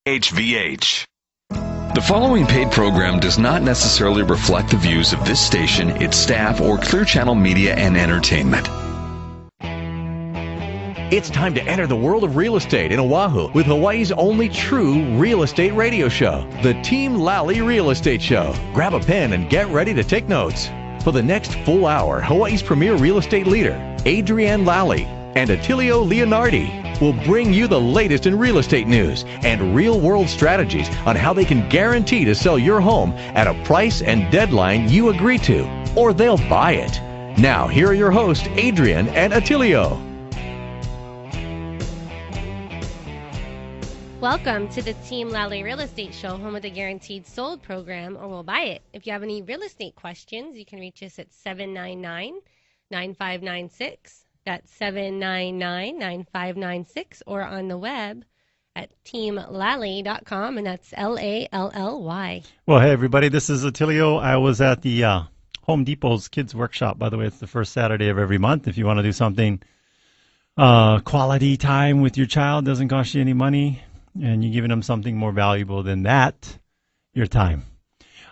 KHVH. The following paid program does not necessarily reflect the views of this station, its staff, or Clear Channel Media and Entertainment. It's time to enter the world of real estate in Oahu with Hawaii's only true real estate radio show, the Team Lally Real Estate Show. Grab a pen and get ready to take notes. For the next full hour, Hawaii's premier real estate leader, ADRIENNE LALLY and Attilio Leonardi will bring you the latest in real estate news and real-world strategies on how they can guarantee to sell your home at a price and deadline you agree to, or they'll buy it. Now, here are your hosts, ADRIENNE and Attilio. Welcome to the Team Lally Real Estate Show, home of the Guaranteed Sold program, or we'll buy it. If you have any real estate questions, you can reach us at 799-9596. That's 799-9596, or on the web at teamlally.com, and that's Lally. Well, hey, everybody, this is Attilio. I was at the Home Depot's Kids Workshop. By the way, it's the first Saturday of every month. If you want to do something quality time with your child, doesn't cost you any money, and you're giving them something more valuable than that, your time.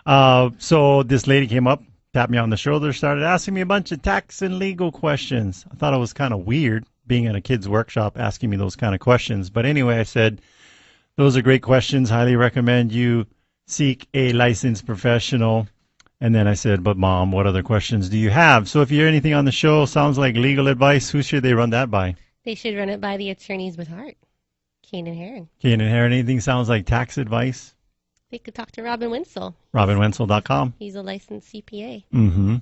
So this lady came up, tapped me on the shoulder, started asking me a bunch of tax and legal questions. I thought it was kind of weird being in a kid's workshop asking me those kind of questions. But anyway, I said, those are great questions. Highly recommend you seek a licensed professional. And then I said, but Mom, what other questions do you have? So if you hear anything on the show, sounds like legal advice, who should they run that by? They should run it by the attorneys with heart. Kane and Herring. Kane and Herring. Anything sounds like tax advice? They could talk to Robin Wenzel. RobinWenzel.com. He's a licensed CPA. Mm-hmm.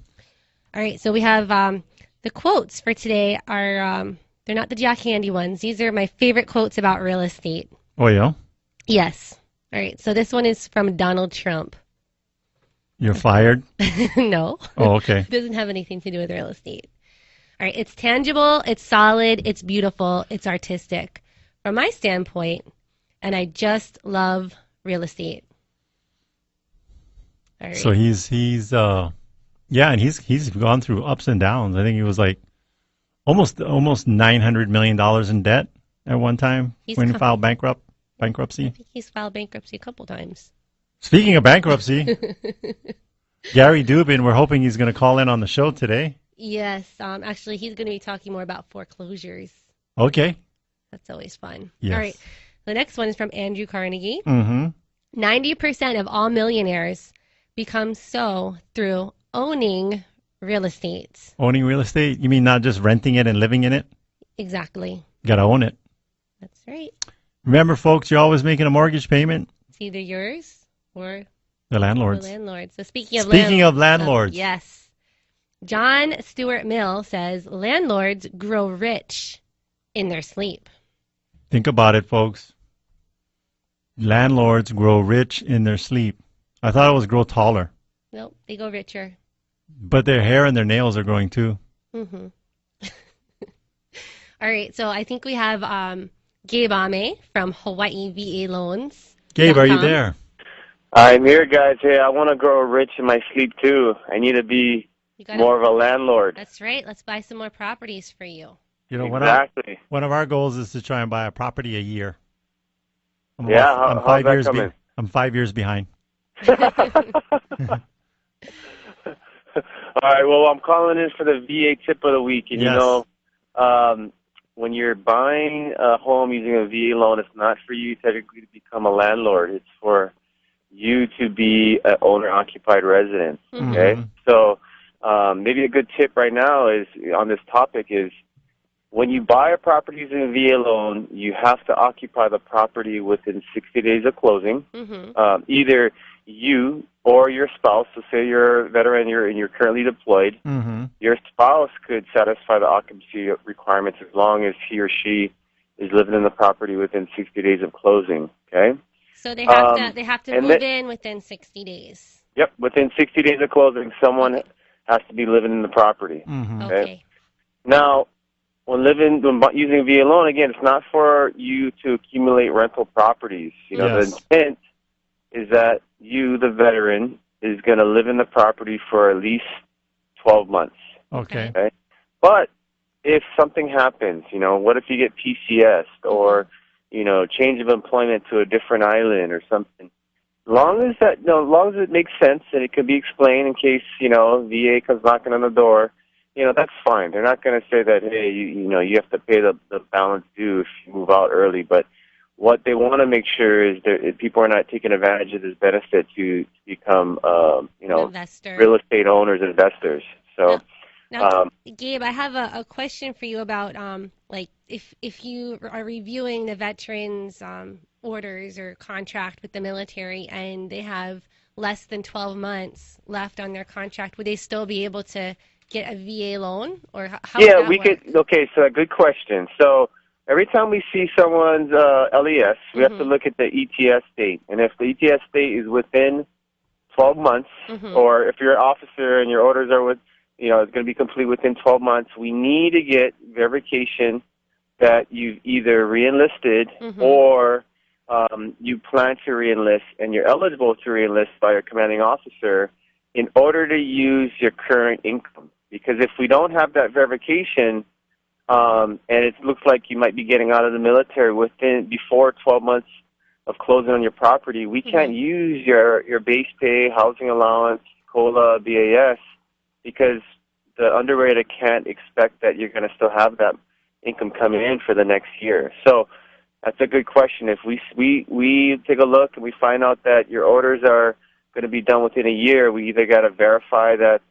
All right, so we have the quotes for today are, they're not the Jack Handy ones. These are my favorite quotes about real estate. Oh, yeah? Yes. All right, so this one is from Donald Trump. You're fired? No. Oh, okay. It doesn't have anything to do with real estate. All right, it's tangible, it's solid, it's beautiful, it's artistic. From my standpoint, and I just love real estate. All right. So he's and he's gone through ups and downs. I think he was like almost $900 million in debt at one time when he filed bankruptcy. I think he's filed bankruptcy a couple times. Speaking of bankruptcy, Gary Dubin, we're hoping he's going to call in on the show today. Yes, actually, he's going to be talking more about foreclosures. Okay. That's always fun. Yes. All right. The next one is from Andrew Carnegie. Mm-hmm. 90% of all millionaires become so through owning real estate. Owning real estate? You mean not just renting it and living in it? Exactly. Got to own it. That's right. Remember, folks, you're always making a mortgage payment. It's either yours or the landlord's. The landlords. So speaking of landlords. Yes. John Stuart Mill says landlords grow rich in their sleep. Think about it, folks. Landlords grow rich in their sleep. I thought it was grow taller. Nope, they go richer. But their hair and their nails are growing too. Mm-hmm. All right, so I think we have Gabe Amey from Hawaii VA Loans. Gabe, are you there? I'm here, guys. Hey, I want to grow rich in my sleep too. I need to be more of a landlord. That's right. Let's buy some more properties for you. You know, exactly. One of our goals is to try and buy a property a year. How's that coming? I'm 5 years behind. All right, well, I'm calling in for the VA tip of the week. And, yes. You know, when you're buying a home using a VA loan, it's not for you technically to become a landlord. It's for you to be an owner-occupied resident, okay? Mm-hmm. So maybe a good tip right now is on this topic is when you buy a property using a VA loan, you have to occupy the property within 60 days of closing. Mm-hmm. Either you or your spouse, so say you're a veteran and you're currently deployed, mm-hmm. your spouse could satisfy the occupancy requirements as long as he or she is living in the property within 60 days of closing, okay? So they have to move in within 60 days. Yep, within 60 days of closing, someone has to be living in the property. Mm-hmm. Okay. Now, when using a VA loan, again, it's not for you to accumulate rental properties. You know, yes. The intent is that you, the veteran, is going to live in the property for at least 12 months. Okay. But if something happens, you know, what if you get PCS or, change of employment to a different island or something. As long as it makes sense and it can be explained in case, VA comes knocking on the door, that's fine. They're not going to say that, hey, you have to pay the balance due if you move out early. But what they want to make sure is that people are not taking advantage of this benefit to become, real estate owners, investors. So, now, Gabe, I have a question for you about if you are reviewing the veterans' orders or contract with the military and they have less than 12 months left on their contract, would they still be able to get a VA loan, or how would that work? Okay, so a good question. So every time we see someone's LES, we have to look at the ETS date. And if the ETS date is within 12 months, or if you're an officer and your orders are it's going to be complete within 12 months, we need to get verification that you've either re-enlisted or you plan to re-enlist and you're eligible to re-enlist by your commanding officer in order to use your current income. Because if we don't have that verification, and it looks like you might be getting out of the military before 12 months of closing on your property, we can't use your base pay, housing allowance, COLA, BAS, because the underwriter can't expect that you're going to still have that income coming in for the next year. So that's a good question. If we take a look and we find out that your orders are going to be done within a year, we either got to verify that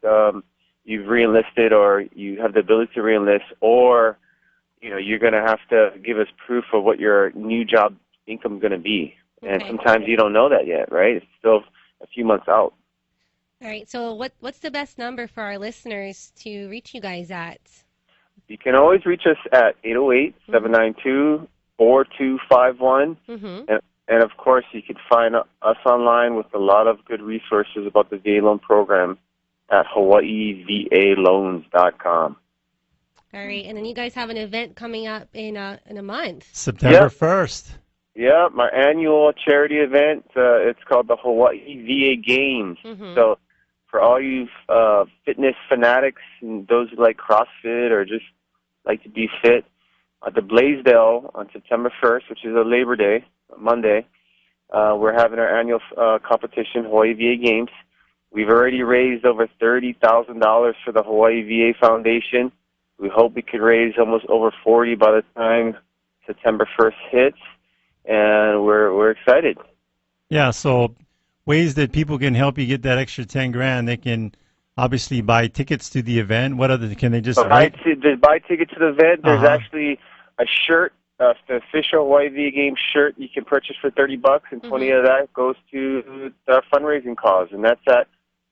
you've re-enlisted or you have the ability to re-enlist, or you're going to have to give us proof of what your new job income is going to be. And sometimes you don't know that yet, right? It's still a few months out. All right. So what's the best number for our listeners to reach you guys at? You can always reach us at 808-792-4251. And of course, you can find us online with a lot of good resources about the VA loan program at HawaiiVALoans.com. All right, and then you guys have an event coming up in a month. September 1st. Yeah, my annual charity event. It's called the Hawaii VA Games. So for all you fitness fanatics and those who like CrossFit or just like to be fit, at the Blaisdell on September 1st, which is a Labor Day, Monday, we're having our annual competition, Hawaii VA Games. We've already raised over $30,000 for the Hawaii VA Foundation. We hope we could raise almost over $40,000 by the time September 1st hits, and we're excited. Yeah, so ways that people can help you get that extra $10,000. They can obviously buy tickets to the event. What other can they just buy tickets to the event? There's actually a shirt, the official Hawaii VA Game shirt you can purchase for $30, and 20 of that goes to the fundraising cause, and that's at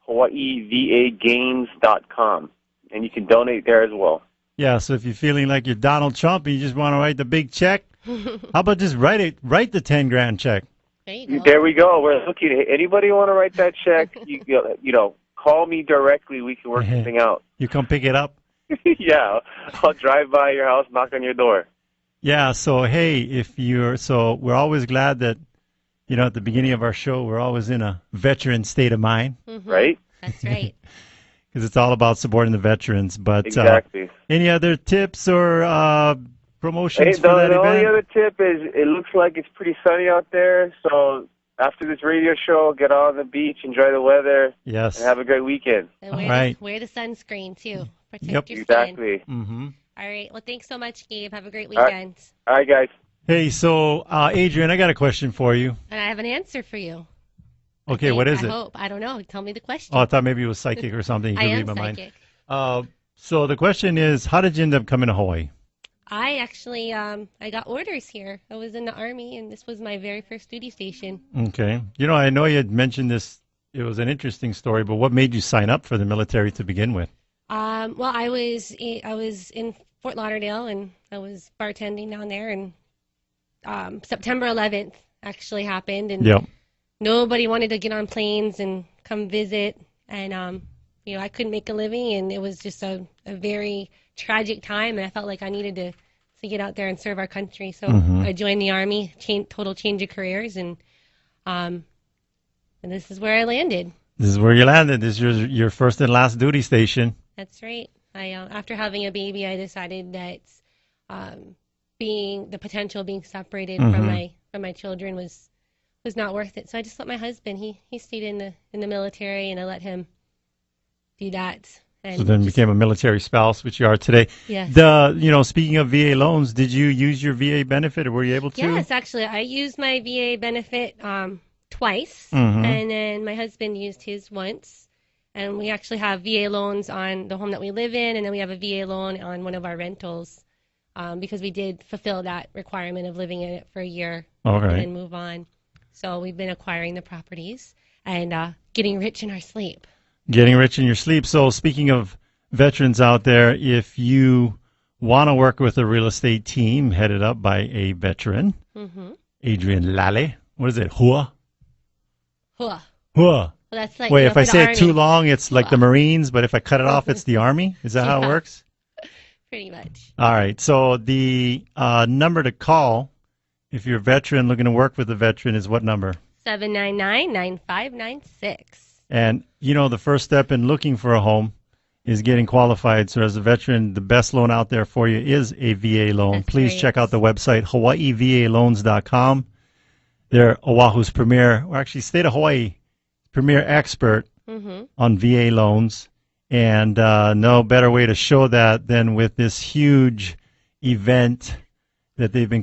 HawaiiVAGames.com, and you can donate there as well. Yeah, so if you're feeling like you're Donald Trump and you just want to write the big check, how about just write the $10,000 check? There we go. We're looking. Anybody want to write that check? Call me directly. We can work something out. You come pick it up. Yeah, I'll drive by your house, knock on your door. Yeah. So hey, we're always glad that at the beginning of our show we're always in a veteran state of mind. Right. That's right. Because it's all about supporting the veterans. But exactly. Any other tips or promotions for that event? The only other tip is it looks like it's pretty sunny out there. So after this radio show, get on the beach, enjoy the weather, yes, and have a great weekend. And wear the sunscreen, too. Protect your skin. Exactly. All right. Well, thanks so much, Gabe. Have a great weekend. All right, guys. Hey, so Adrienne, I got a question for you. And I have an answer for you. Okay, what is it? I don't know. Tell me the question. Oh, I thought maybe it was psychic or something. I am psychic. So the question is, how did you end up coming to Hawaii? I actually, I got orders here. I was in the Army, and this was my very first duty station. Okay. I know you had mentioned this. It was an interesting story, but what made you sign up for the military to begin with? Well, I was in Fort Lauderdale, and I was bartending down there, and September 11th actually happened, and nobody wanted to get on planes and come visit, and I couldn't make a living, and it was just a very tragic time, and I felt like I needed to get out there and serve our country. So I joined the Army, total change of careers, and this is where I landed. This is where you landed. This is your first and last duty station. That's right. After having a baby, I decided that the potential of being separated from my children was not worth it. So I just let my husband. He stayed in the military, and I let him do that. And so then became a military spouse, which you are today. Yes. Speaking of VA loans, did you use your VA benefit, or were you able to? Yes, actually, I used my VA benefit twice, and then my husband used his once. And we actually have VA loans on the home that we live in, and then we have a VA loan on one of our rentals because we did fulfill that requirement of living in it for a year and then move on. So we've been acquiring the properties and getting rich in our sleep. Getting rich in your sleep. So speaking of veterans out there, if you want to work with a real estate team headed up by a veteran, ADRIENNE Lally, what is it? Hua? Well, that's like, wait, if I say Army. it too long, it's like the Marines, but if I cut it off, it's the Army? Is that how it works? Pretty much. All right. So the number to call if you're a veteran looking to work with a veteran is what number? 799-9596. And, the first step in looking for a home is getting qualified. So as a veteran, the best loan out there for you is a VA loan. That's Please great. check out the website, HawaiiVALoans.com. They're Oahu's state of Hawaii premier expert on VA loans. And no better way to show that than with this huge event that they've been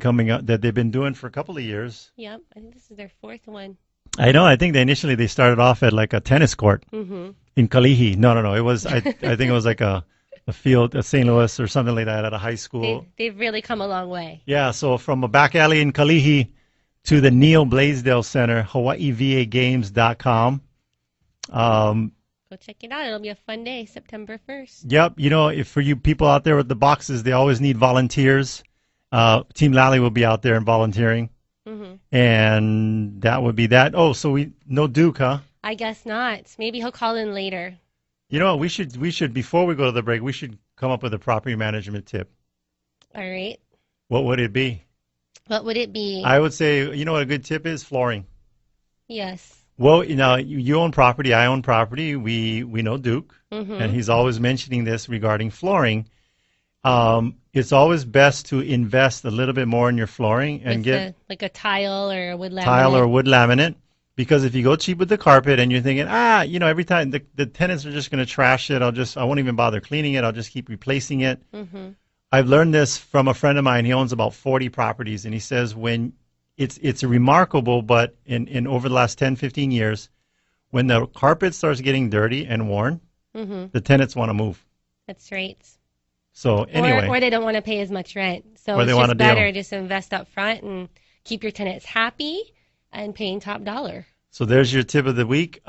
doing for a couple of yeyears. Yep, I think this is their fourth one. I know. I think they started off at like a tennis court in Kalihi. No. It was I think it was like a field at St. Louis or something like that at a high school. They've really come a long way. Yeah. So from a back alley in Kalihi to the Neil Blaisdell Center, HawaiiVAGames.com. Go check it out. It'll be a fun day, September 1st. Yep. If for you people out there with the boxes, they always need volunteers. Team Lally will be out there and volunteering. And that would be that. Oh, so no Duke, huh? I guess not. Maybe he'll call in later. You know what? We should before we go to the break, we should come up with a property management tip. All right. What would it be? What would it be? I would say, you know what a good tip is? Flooring. Yes. Well, you own property, I own property. We know Duke, and he's always mentioning this regarding flooring. It's always best to invest a little bit more in your flooring and get like a tile or a wood laminate. Because if you go cheap with the carpet and you're thinking, every time the tenants are just going to trash it, I won't even bother cleaning it. I'll just keep replacing it. I've learned this from a friend of mine. He owns about 40 properties, and he says when it's remarkable, but in over the last 10, 15 years, when the carpet starts getting dirty and worn, the tenants want to move. That's right. So anyway, or they don't want to pay as much rent. So or it's they want just a better deal. just invest up front and keep your tenants happy and paying top dollar. So there's your tip of the week.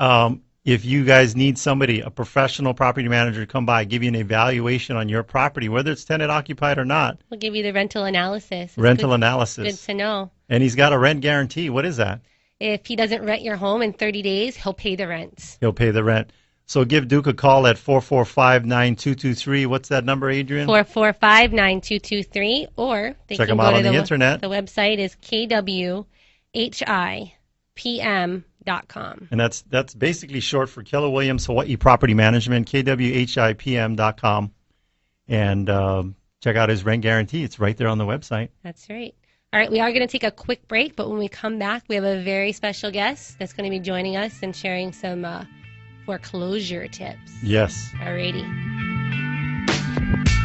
If you guys need somebody, a professional property manager, to come by, give you an evaluation on your property, whether it's tenant occupied or not. We'll give you the rental analysis. Analysis. Good to know. And he's got a rent guarantee. What is that? If he doesn't rent your home in 30 days, he'll pay the rent. He'll pay the rent. So give Duke a call at 445-9223. What's that number, Adrienne? 445-9223. Or they check can them go out to on the internet. The website is KWHIPM.com. And that's basically short for Keller Williams Hawaii Property Management, KWHIPM.com. And check out his rent guarantee. It's right there on the website. That's right. All right, we are going to take a quick break, but when we come back, we have a very special guest that's going to be joining us and sharing some foreclosure tips. Yes. Alrighty.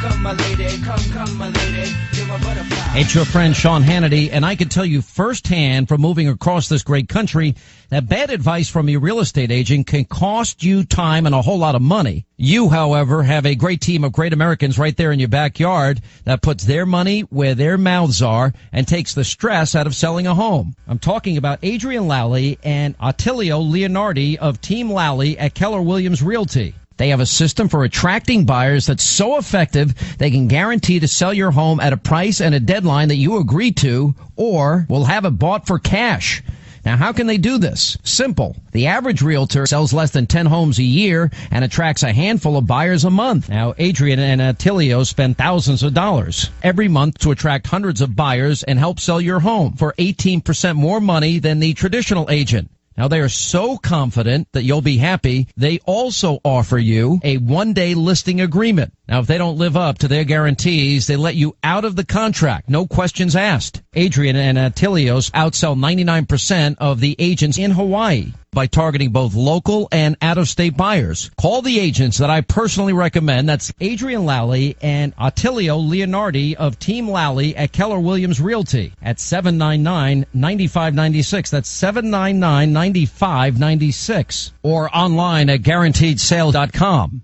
Come, my lady, come, my lady, you're my butterfly. It's your friend Sean Hannity, and I can tell you firsthand from moving across this great country that bad advice from your real estate agent can cost you time and a whole lot of money. You, however, have a great team of great Americans right there in your backyard that puts their money where their mouths are and takes the stress out of selling a home. I'm talking about ADRIENNE Lally and Attilio Leonardi of Team Lally at Keller Williams Realty. They have a system for attracting buyers that's so effective they can guarantee to sell your home at a price and a deadline that you agree to, or will have it bought for cash. Now, how can they do this? Simple. The average realtor sells less than 10 homes a year and attracts a handful of buyers a month. Now, Adrienne and Attilio spend thousands of dollars every month to attract hundreds of buyers and help sell your home for 18% more money than the traditional agent. Now, they are so confident that you'll be happy, they also offer you a one-day listing agreement. Now, if they don't live up to their guarantees, they let you out of the contract. No questions asked. Adrienne and Attilio outsell 99% of the agents in Hawaii by targeting both local and out-of-state buyers. Call the agents that I personally recommend. That's Adrienne Lally and Attilio Leonardi of Team Lally at Keller Williams Realty at 799-9596. That's 799-9596. Or online at guaranteedsale.com.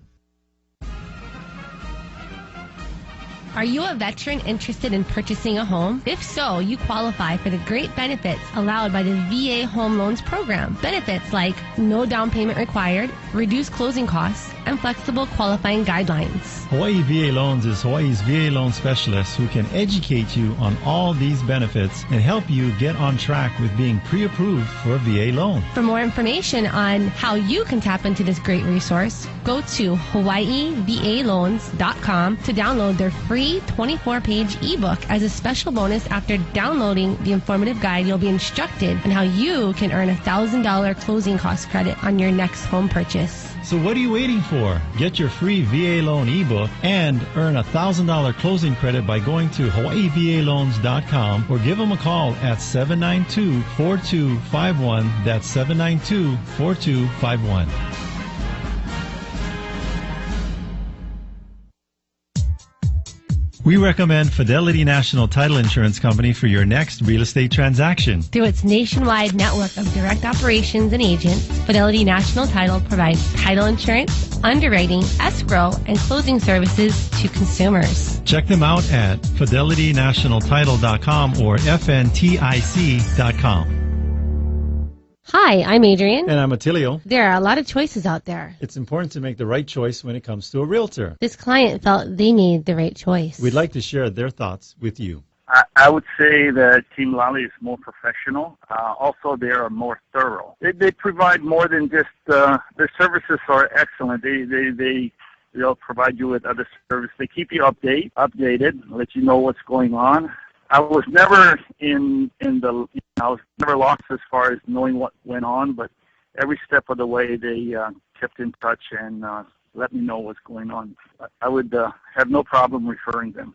Are you a veteran interested in purchasing a home? If so, you qualify for the great benefits allowed by the VA Home Loans Program. Benefits like no down payment required, reduced closing costs, and flexible qualifying guidelines. Hawaii VA Loans is Hawaii's VA loan specialist who can educate you on all these benefits and help you get on track with being pre-approved for a VA loan. For more information on how you can tap into this great resource, go to hawaiivaloans.com to download their free 24-page ebook. As a special bonus, after downloading the informative guide, you'll be instructed on how you can earn $1,000 closing cost credit on your next home purchase. So what are you waiting for? Get your free VA loan ebook and earn $1,000 closing credit by going to hawaiivaloans.com or give them a call at 792-4251. That's 792-4251. We recommend Fidelity National Title Insurance Company for your next real estate transaction. Through its nationwide network of direct operations and agents, Fidelity National Title provides title insurance, underwriting, escrow, and closing services to consumers. Check them out at fidelitynationaltitle.com or fntic.com. Hi, I'm Adrienne. And I'm Attilio. There are a lot of choices out there. It's important to make the right choice when it comes to a realtor. This client felt they made the right choice. We'd like to share their thoughts with you. I would say that Team Lally is more professional. Also, they are more thorough. They provide more than just their services are excellent. They'll provide you with other services. They keep you updated, let you know what's going on. I was never I was never lost as far as knowing what went on, but every step of the way they kept in touch and let me know what's going on. I would have no problem referring them.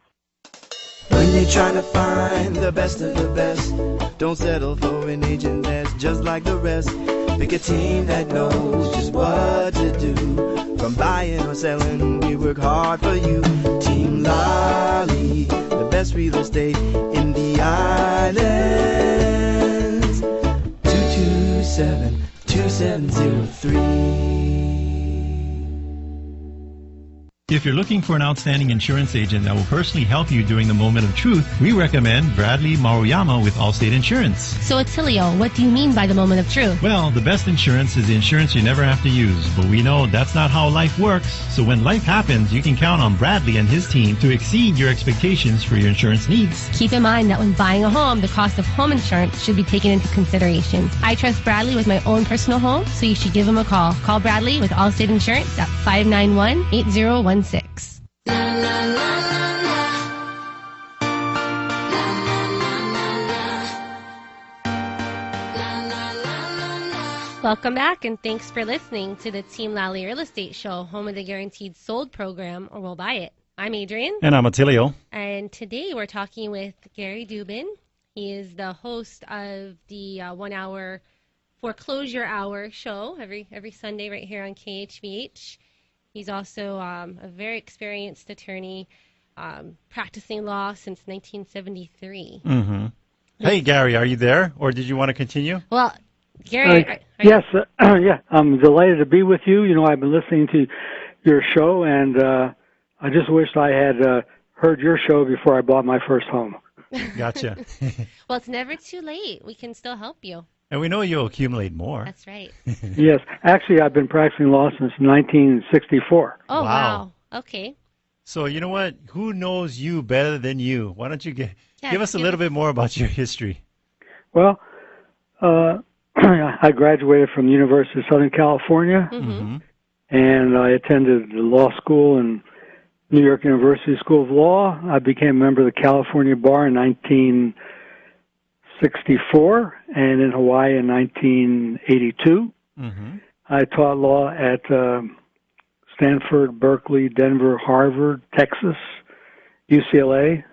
When you're trying to find the best of the best, don't settle for an agent that's just like the rest. Pick a team that knows just what to do. From buying or selling, we work hard for you. Team Lally, the best real estate in the islands. 227-2703. If you're looking for an outstanding insurance agent that will personally help you during the moment of truth, we recommend Bradley Maruyama with Allstate Insurance. So, Attilio, what do you mean by the moment of truth? Well, the best insurance is the insurance you never have to use, but we know that's not how life works. So when life happens, you can count on Bradley and his team to exceed your expectations for your insurance needs. Keep in mind that when buying a home, the cost of home insurance should be taken into consideration. I trust Bradley with my own personal home, so you should give him a call. Call Bradley with Allstate Insurance at 591-8016. Welcome back, and thanks for listening to the Team Lally Real Estate Show, home of the Guaranteed Sold program, or We'll Buy It. I'm Adrienne. And I'm Attilio. And today we're talking with Gary Dubin. He is the host of the 1 hour Foreclosure Hour show every Sunday right here on KHVH. He's also a very experienced attorney, practicing law since 1973. Mm-hmm. Hey, Gary, are you there, or did you want to continue? Well, Gary, yes, yeah, I'm delighted to be with you. You know, I've been listening to your show, and I just wished I had heard your show before I bought my first home. Gotcha. Well, it's never too late. We can still help you. And we know you'll accumulate more. That's right. Yes. Actually, I've been practicing law since 1964. Oh, wow. Okay. So, you know what? Who knows you better than you? Why don't you give us a little bit more about your history? Well, I graduated from the University of Southern California, and I attended law school in New York University School of Law. I became a member of the California Bar in 1964, and in Hawaii in 1982. I taught law at Stanford, Berkeley, Denver, Harvard, Texas, UCLA,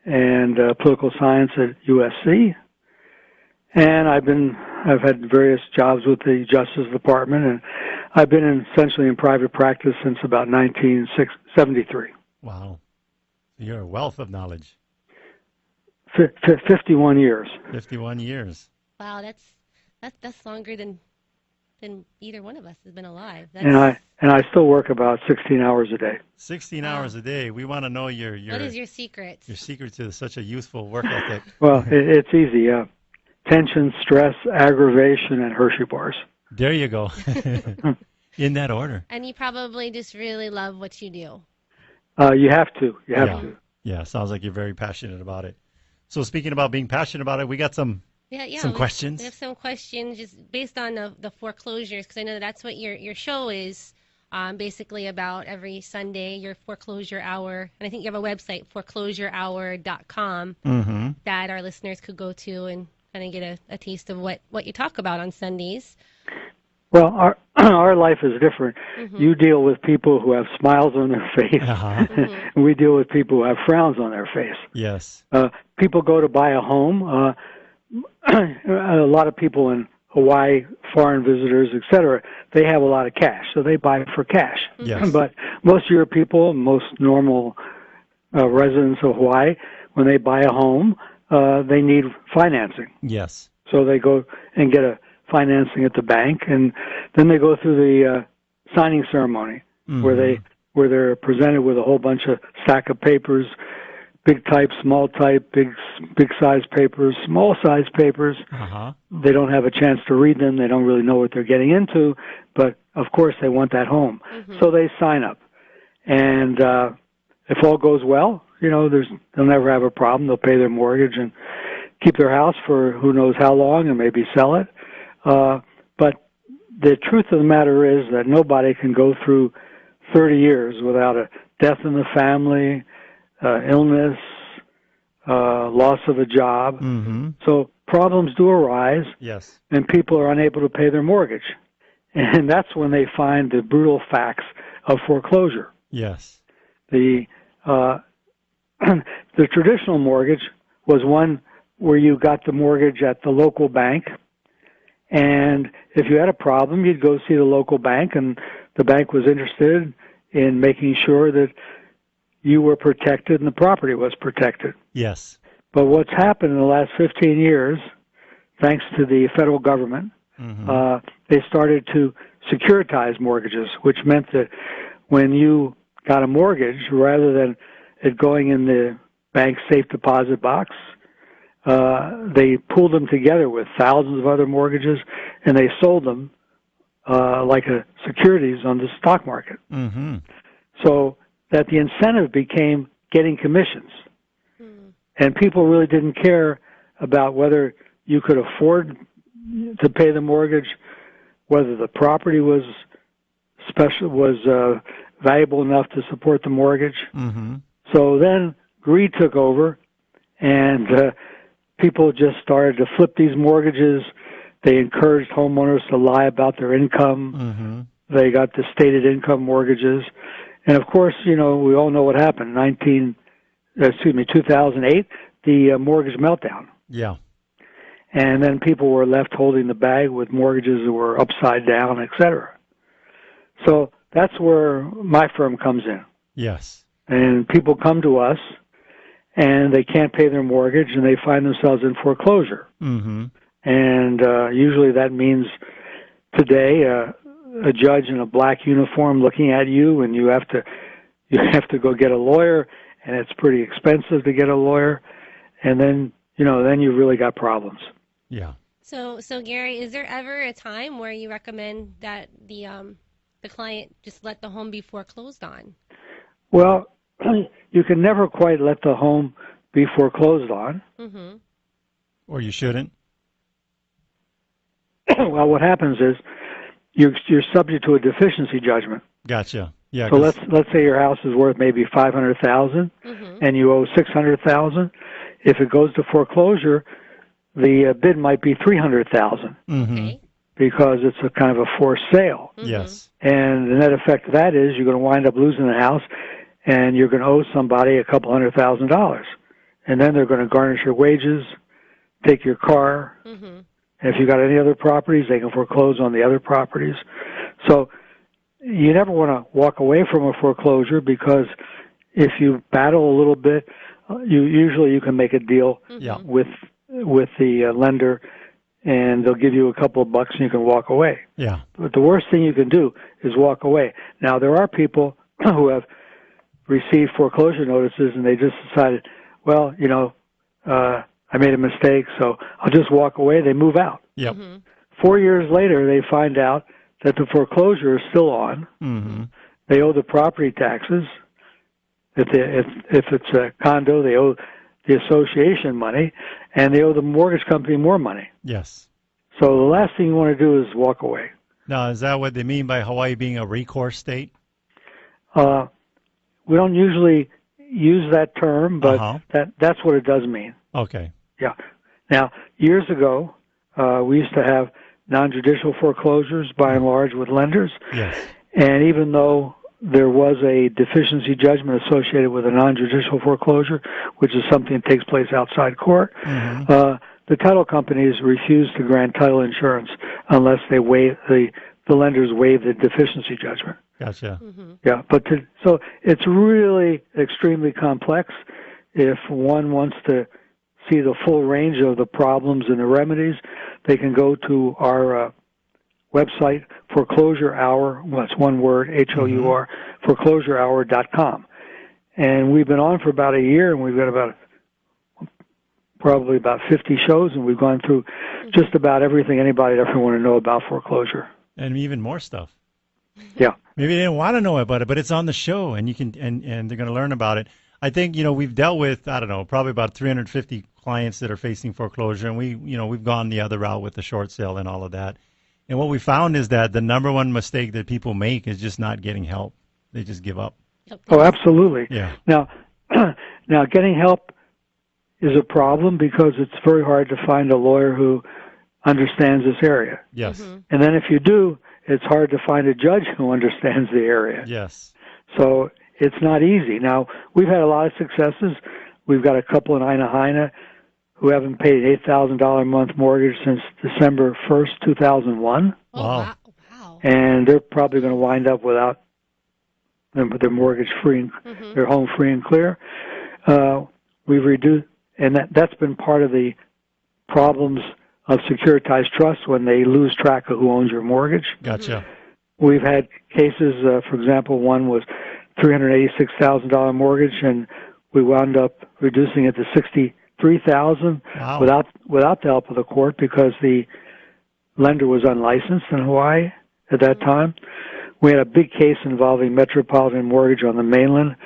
and political science at USC. And I've had various jobs with the Justice Department, and I've been essentially in private practice since about 1973. Wow. You're a wealth of knowledge. 51 years. 51 years. Wow, that's longer than either one of us has been alive. And I still work about 16 hours a day. 16 hours a day. We want to know your what is your secret? Your secret to such a youthful work ethic. Well, it's easy. Tension, stress, aggravation, and Hershey bars. There you go. In that order. And you probably just really love what you do. You have to. You have to. Yeah, sounds like you're very passionate about it. So speaking about being passionate about it, we got some questions. We have some questions just based on the foreclosures, because I know that's what your show is basically about every Sunday, your foreclosure hour. And I think you have a website, foreclosurehour.com, that our listeners could go to and kind of get a taste of what you talk about on Sundays. Well, our life is different. You deal with people who have smiles on their face, and we deal with people who have frowns on their face. Yes. People go to buy a home. A lot of people in Hawaii, foreign visitors, etc., they have a lot of cash, so they buy for cash. Yes. But most of your people, most normal residents of Hawaii, when they buy a home, they need financing. Yes. So they go and get a financing at the bank, and then they go through the signing ceremony where they're presented with a whole bunch of stack of papers, big type, small type, big size papers, small size papers. They don't have a chance to read them. They don't really know what they're getting into, but of course they want that home. So they sign up, and if all goes well, they'll never have a problem. They'll pay their mortgage and keep their house for who knows how long, and maybe sell it. But the truth of the matter is that nobody can go through 30 years without a death in the family, illness, loss of a job. So problems do arise, yes, and people are unable to pay their mortgage. And that's when they find the brutal facts of foreclosure. Yes. The traditional mortgage was one where you got the mortgage at the local bank, and if you had a problem, you'd go see the local bank, and the bank was interested in making sure that you were protected and the property was protected. Yes. But what's happened in the last 15 years, thanks to the federal government, they started to securitize mortgages, which meant that when you got a mortgage, rather than it going in the bank's safe deposit box, they pooled them together with thousands of other mortgages, and they sold them like securities on the stock market. So that the incentive became getting commissions. And people really didn't care about whether you could afford to pay the mortgage, whether the property was valuable enough to support the mortgage. So then greed took over, and people just started to flip these mortgages. They encouraged homeowners to lie about their income. They got the stated income mortgages. And of course, we all know what happened. 2008, the mortgage meltdown. Yeah. And then people were left holding the bag with mortgages that were upside down, et cetera. So that's where my firm comes in. Yes. And people come to us, and they can't pay their mortgage, and they find themselves in foreclosure. And usually that means today a judge in a black uniform looking at you, and you have to go get a lawyer, and it's pretty expensive to get a lawyer, and then you've really got problems. Yeah. So Gary, is there ever a time where you recommend that the client just let the home be foreclosed on? Well, you can never quite let the home be foreclosed on. Or you shouldn't. Well, what happens is you're subject to a deficiency judgment. Gotcha. Yeah. So let's say your house is worth maybe $500,000, and you owe $600,000. If it goes to foreclosure, the bid might be $300,000. Okay. because it's a kind of a forced sale. Yes. And the net effect of that is you're going to wind up losing the house, and you're going to owe somebody a couple $100,000. And then they're going to garnish your wages, take your car. And if you've got any other properties, they can foreclose on the other properties. So you never want to walk away from a foreclosure, because if you battle a little bit, you can make a deal with the lender, and they'll give you a couple of bucks and you can walk away. Yeah. But the worst thing you can do is walk away. Now, there are people who have received foreclosure notices and they just decided, well, I made a mistake, so I'll just walk away. They move out. Yep. 4 years later, they find out that the foreclosure is still on. They owe the property taxes. If it's a condo, they owe the association money, and they owe the mortgage company more money. Yes. So the last thing you want to do is walk away. Now, is that what they mean by Hawaii being a recourse state? We don't usually use that term, but that's what it does mean. Okay. Yeah. Now, years ago, we used to have non-judicial foreclosures by and large with lenders. Yes. And even though there was a deficiency judgment associated with a non-judicial foreclosure, which is something that takes place outside court, the title companies refuse to grant title insurance unless they waive the lenders waive the deficiency judgment. Gotcha. Yeah, but so it's really extremely complex. If one wants to see the full range of the problems and the remedies, they can go to our website, Foreclosure Hour. Well, that's one word, HOUR, foreclosurehour.com. And we've been on for about a year, and we've got probably about 50 shows, and we've gone through just about everything anybody would ever want to know about foreclosure. And even more stuff. Yeah. Maybe they didn't want to know about it, but it's on the show, and you can and they're going to learn about it. I think, we've dealt with, I don't know, probably about 350 clients that are facing foreclosure, and we've gone the other route with the short sale and all of that. And what we found is that the number one mistake that people make is just not getting help. They just give up. Oh, absolutely. Yeah. Now, getting help is a problem because it's very hard to find a lawyer who understands this area. Yes. And then if you do, it's hard to find a judge who understands the area. Yes. So it's not easy. Now, we've had a lot of successes. We've got a couple in Aina who haven't paid an $8,000 a month mortgage since December 1st, 2001. Wow. And they're probably going to wind up without their mortgage free, their home free and clear. We've reduced, and that's been part of the problems of securitized trusts when they lose track of who owns your mortgage. Gotcha. We've had cases, for example, one was $386,000 mortgage, and we wound up reducing it to $63,000 without the help of the court because the lender was unlicensed in Hawaii at that time. We had a big case involving Metropolitan Mortgage on the mainland,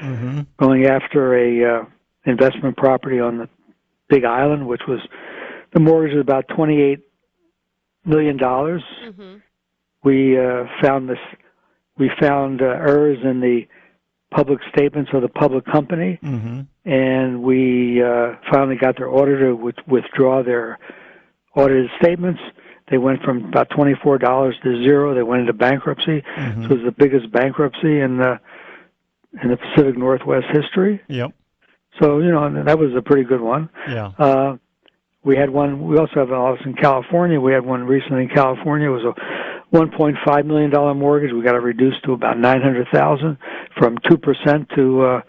going after a investment property on the Big Island, which was the mortgage was about $28 million. We found errors in the public statements of the public company, and we finally got their auditor to withdraw their audited statements. They went from about $24 to zero. They went into bankruptcy. So it was the biggest bankruptcy in the Pacific Northwest history. Yep. So, that was a pretty good one. Yeah. We had one. We also have an office in California. We had one recently in California. It was a $1.5 million mortgage. We got it reduced to about $900,000 from 2% to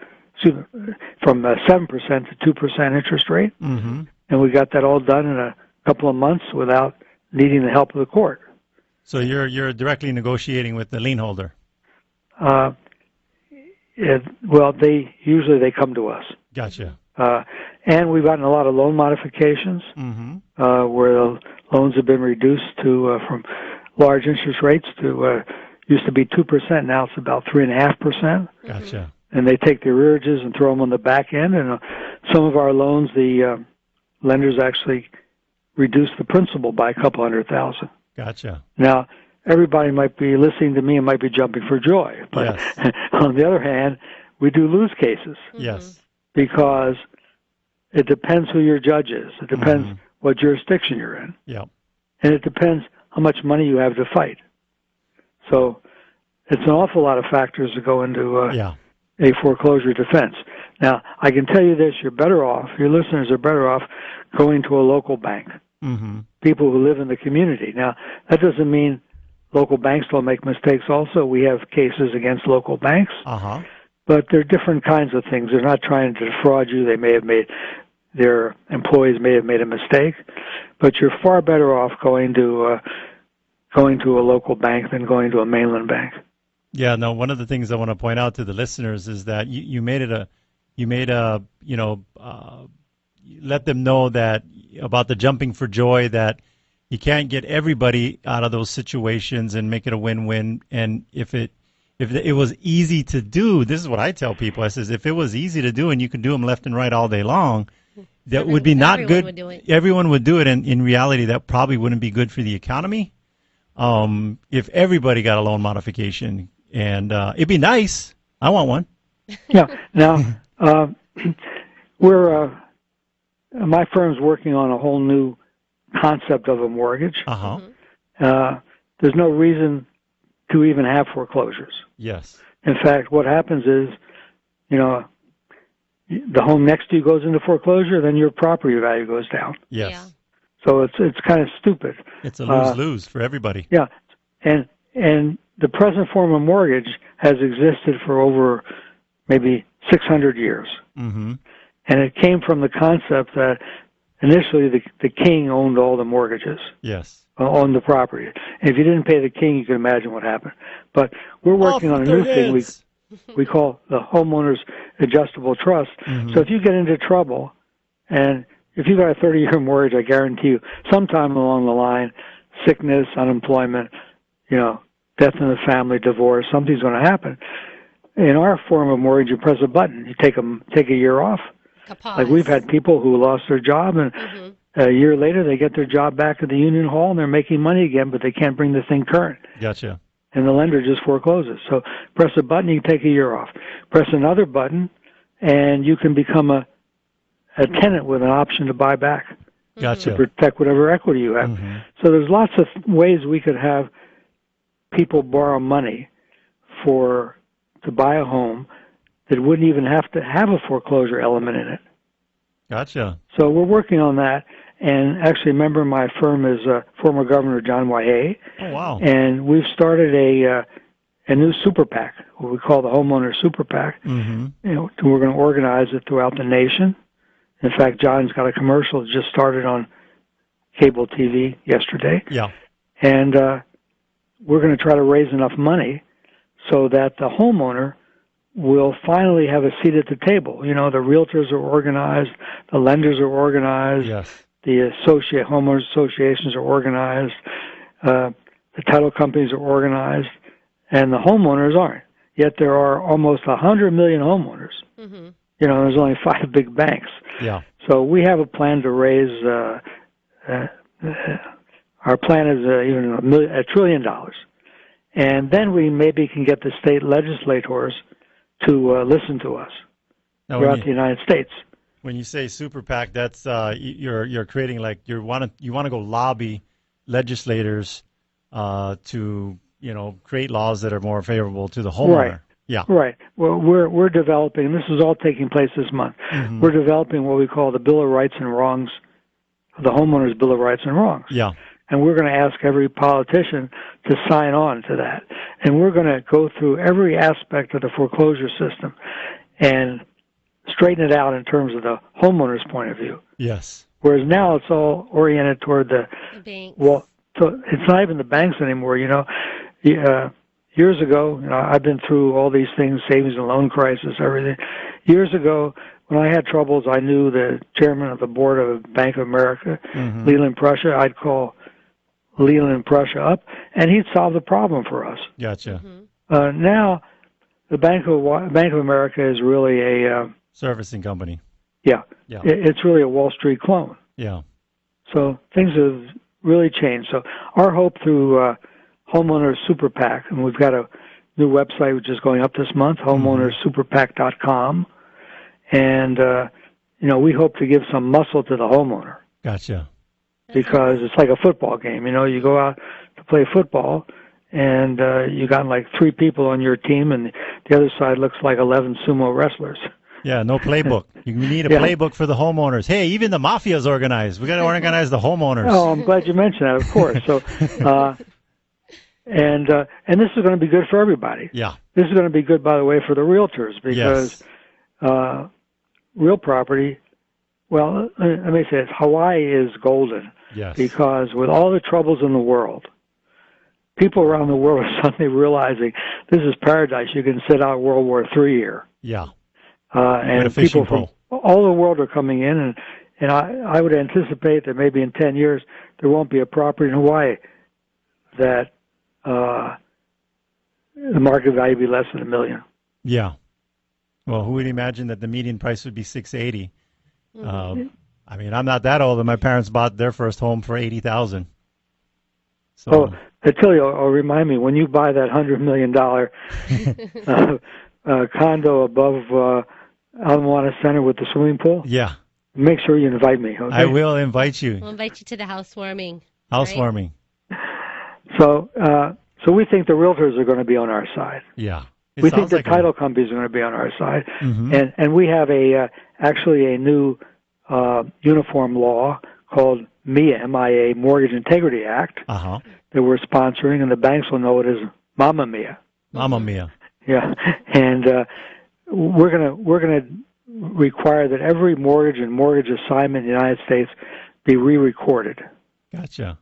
from 7% to 2% interest rate. And we got that all done in a couple of months without needing the help of the court. So you're directly negotiating with the lien holder. Well, they usually come to us. Gotcha. And we've gotten a lot of loan modifications where the loans have been reduced to from large interest rates to used to be 2%. Now it's about 3.5%. Gotcha. And they take the arrearages and throw them on the back end. And some of our loans, the lenders actually reduce the principal by a couple $100,000. Gotcha. Now, everybody might be listening to me and might be jumping for joy. But on the other hand, we do lose cases. Yes. Because it depends who your judge is. It depends what jurisdiction you're in. Yep. And it depends how much money you have to fight. So it's an awful lot of factors that go into a foreclosure defense. Now, I can tell you this, you're better off, your listeners are better off going to a local bank. People who live in the community. Now, that doesn't mean local banks don't make mistakes also. We have cases against local banks. But they're different kinds of things. They're not trying to defraud you. They may have their employees may have made a mistake, but you're far better off going to a local bank than going to a mainland bank. Yeah, no, one of the things I want to point out to the listeners is that you let them know that about the jumping for joy, that you can't get everybody out of those situations and make it a win-win. And if it was easy to do, this is what I tell people. I says, if it was easy to do and you could do them left and right all day long, that would be not good. Everyone would do it, and in reality, that probably wouldn't be good for the economy. If everybody got a loan modification, and it'd be nice. I want one. Yeah. Now, my firm's working on a whole new concept of a mortgage. There's no reason to even have foreclosures. Yes. In fact, what happens is, the home next to you goes into foreclosure, then your property value goes down. Yes. Yeah. So it's kind of stupid. It's a lose-lose for everybody. Yeah. And the present form of mortgage has existed for over maybe 600 years. And it came from the concept that initially the king owned all the mortgages. Yes. Owned the property. And if you didn't pay the king, you can imagine what happened. But we're working on a new thing we call the Homeowners Adjustable Trust. So if you get into trouble, and if you've got a 30-year mortgage, I guarantee you, sometime along the line, sickness, unemployment, death in the family, divorce, something's going to happen. In our form of mortgage, you press a button. You take a year off. Like we've had people who lost their job, and a year later they get their job back at the union hall, and they're making money again, but they can't bring the thing current. Gotcha. And the lender just forecloses. So press a button, you can take a year off. Press another button, and you can become a tenant with an option to buy back. Gotcha. To protect whatever equity you have. So there's lots of ways we could have people borrow money to buy a home that wouldn't even have to have a foreclosure element in it. Gotcha. So we're working on that. And actually, a member of my firm is former Governor John Waihee. Oh, wow. And we've started a new super PAC, what we call the Homeowners Super PAC. We're going to organize it throughout the nation. In fact, John's got a commercial that just started on cable TV yesterday. Yeah. And we're going to try to raise enough money so that the homeowner will finally have a seat at the table. The realtors are organized, the lenders are organized, the homeowners associations are organized, the title companies are organized, and the homeowners aren't. Yet there are almost 100 million homeowners. There's only 5 big banks. Yeah. So we have a plan to raise, our plan is even $1 trillion. And then we maybe can get the state legislators to listen to us throughout the United States. When you say super PAC, that's you're creating, like, you want to go lobby legislators to create laws that are more favorable to the homeowner. Right. Yeah. Right. Well, we're developing, and this is all taking place this month. We're developing what we call the Bill of Rights and Wrongs, the Homeowners Bill of Rights and Wrongs. Yeah. And we're going to ask every politician to sign on to that. And we're going to go through every aspect of the foreclosure system and straighten it out in terms of the homeowner's point of view. Yes. Whereas now it's all oriented toward the banks. Well, so it's not even the banks anymore. Years ago, I've been through all these things, savings and loan crisis, everything. Years ago, when I had troubles, I knew the chairman of the board of Bank of America, Leland Prussia. I'd call Leland Prussia up, and he'd solve the problem for us. Gotcha. Now, the Bank of America is really a servicing company. Yeah. It's really a Wall Street clone. Yeah. So things have really changed. So our hope through Homeowners Super PAC, and we've got a new website which is going up this month, homeownerssuperpac.com, and we hope to give some muscle to the homeowner. Gotcha. because it's like a football game. You know, you go out to play football, and you got like 3 people on your team, and the other side looks like 11 sumo wrestlers. Yeah, no playbook. You need a playbook for the homeowners. Hey, even the mafia's organized. We got to organize the homeowners. Oh, I'm glad you mentioned that, of course. So, and this is going to be good for everybody. Yeah. This is going to be good, by the way, for the realtors, because real property, well, let me say this, Hawaii is golden. Yes. Because with all the troubles in the world, people around the world are suddenly realizing this is paradise. You can sit out World War III here. Yeah. And people from all the world are coming in, and I would anticipate that maybe in 10 years there won't be a property in Hawaii that the market value be less than $1 million. Yeah. Well, who would imagine that the median price would be $680? I mean, I'm not that old, and my parents bought their first home for $80,000. So, Attilio, remind me, when you buy that $100 million condo above Ala Center with the swimming pool, make sure you invite me. Okay? I will invite you. We'll invite you to the housewarming. Housewarming. So we think the realtors are going to be on our side. Yeah. We think the title companies are going to be on our side, and we have actually a new uniform law called MIA, M-I-A, Mortgage Integrity Act, that we're sponsoring, and the banks will know it as Mamma Mia. Mamma Mia. Yeah, and we're gonna require that every mortgage and mortgage assignment in the United States be re-recorded. Gotcha.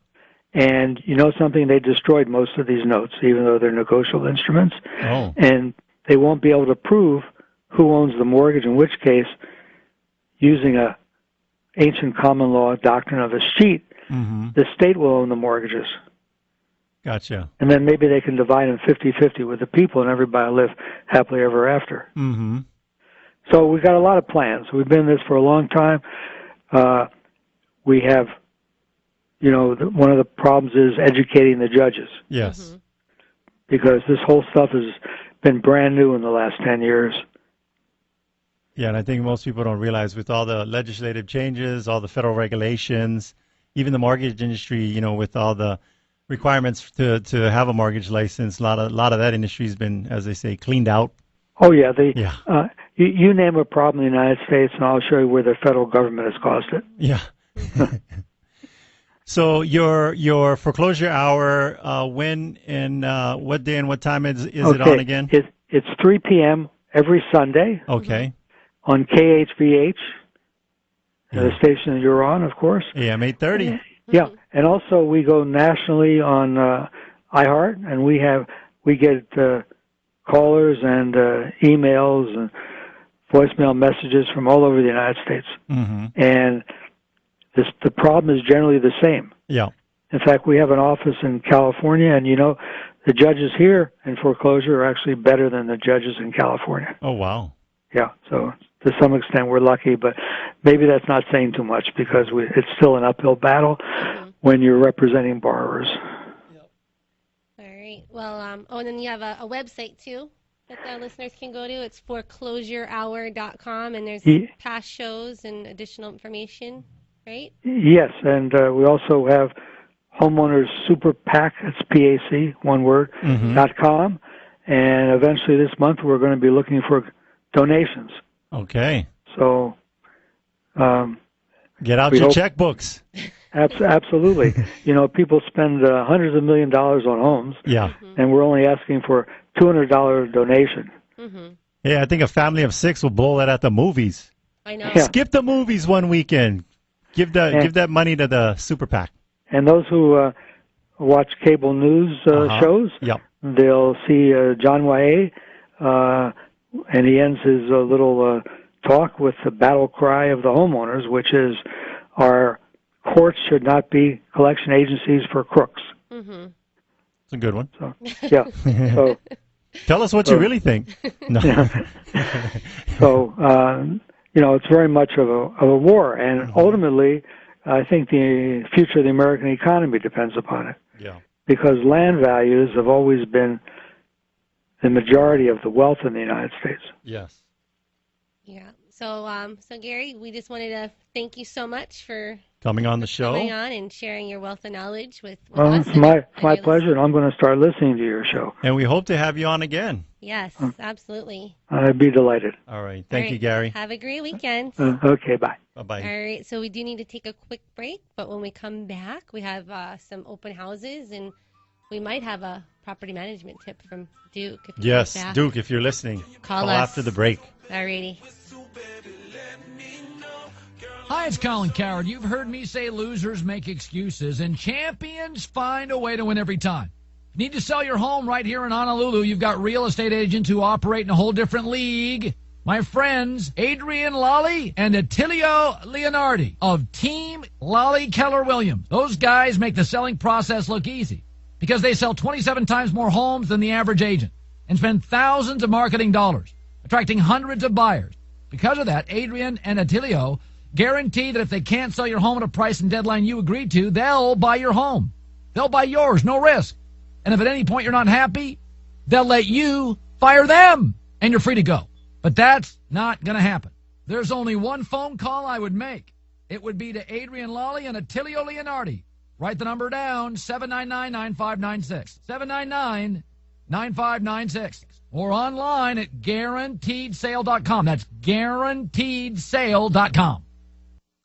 And you know something? They destroyed most of these notes, even though they're negotiable instruments. Oh. And they won't be able to prove who owns the mortgage, in which case, using a ancient common law doctrine of a sheet, the state will own the mortgages. Gotcha. And then maybe they can divide them 50-50 with the people, and everybody live happily ever after. So we've got a lot of plans. We've been in this for a long time. We have, you know, one of the problems is educating the judges. Yes. Because this whole stuff has been brand new in the last 10 years. Yeah, and I think most people don't realize with all the legislative changes, all the federal regulations, even the mortgage industry, you know, with all the requirements to have a mortgage license, a lot of that industry has been, as they say, cleaned out. Oh, yeah. You name a problem in the United States, and I'll show you where the federal government has caused it. Yeah. So your foreclosure hour, when and what day and what time is it on again? It's 3 p.m. every Sunday. Okay. On KHVH, the station that you're on, of course. AM 830. Yeah, and also we go nationally on iHeart, and we get callers and emails and voicemail messages from all over the United States. And the problem is generally the same. Yeah. In fact, we have an office in California, and you know, the judges here in foreclosure are actually better than the judges in California. Oh, wow. Yeah, so to some extent we're lucky, but maybe that's not saying too much because it's still an uphill battle when you're representing borrowers. All right. Well, and then you have a website too that the listeners can go to. It's foreclosurehour.com, and there's past shows and additional information, right? Yes, and we also have Homeowners Super PAC, that's PAC, one word, .com, and eventually this month we're going to be looking for donations. Okay. So get out your checkbooks. Absolutely. You know, people spend hundreds of millions of dollars on homes. Yeah. And we're only asking for $200 donation. Yeah, I think a family of 6 will blow that at the movies. I know. Yeah. Skip the movies one weekend. Give that money to the Super PAC. And those who watch cable news shows, they'll see John Waye, and he ends his little talk with the battle cry of the homeowners, which is our courts should not be collection agencies for crooks. It's a good one. So, yeah. So, tell us what you really think. No. So, you know, it's very much of a war, and ultimately, I think the future of the American economy depends upon it. Yeah. Because land values have always been the majority of the wealth in the United States. Yes. Yeah. So, Gary, we just wanted to thank you so much for coming on the show. Coming on and sharing your wealth of knowledge with Well, us. it's my pleasure, and I'm going to start listening to your show. And we hope to have you on again. Yes, absolutely. I'd be delighted. All right. Thank you, Gary. Have a great weekend. Okay, bye. Bye-bye. All right, so we do need to take a quick break, but when we come back, we have some open houses, and we might have a property management tip from Duke. Yes, Duke, if you're listening, call us after the break. All righty. Hi, it's Colin Coward. You've heard me say losers make excuses and champions find a way to win every time. Need to sell your home right here in Honolulu? You've got real estate agents who operate in a whole different league. My friends, ADRIENNE LALLY and Attilio Leonardi of Team Lally Keller Williams. Those guys make the selling process look easy because they sell 27 times more homes than the average agent and spend thousands of marketing dollars, attracting hundreds of buyers. Because of that, ADRIENNE and Attilio guarantee that if they can't sell your home at a price and deadline you agreed to, they'll buy your home. They'll buy yours, no risk. And if at any point you're not happy, they'll let you fire them, and you're free to go. But that's not going to happen. There's only one phone call I would make. It would be to ADRIENNE LALLY and Attilio Leonardi. Write the number down, 799-9596. 799-9596. Or online at guaranteedsale.com. That's guaranteedsale.com.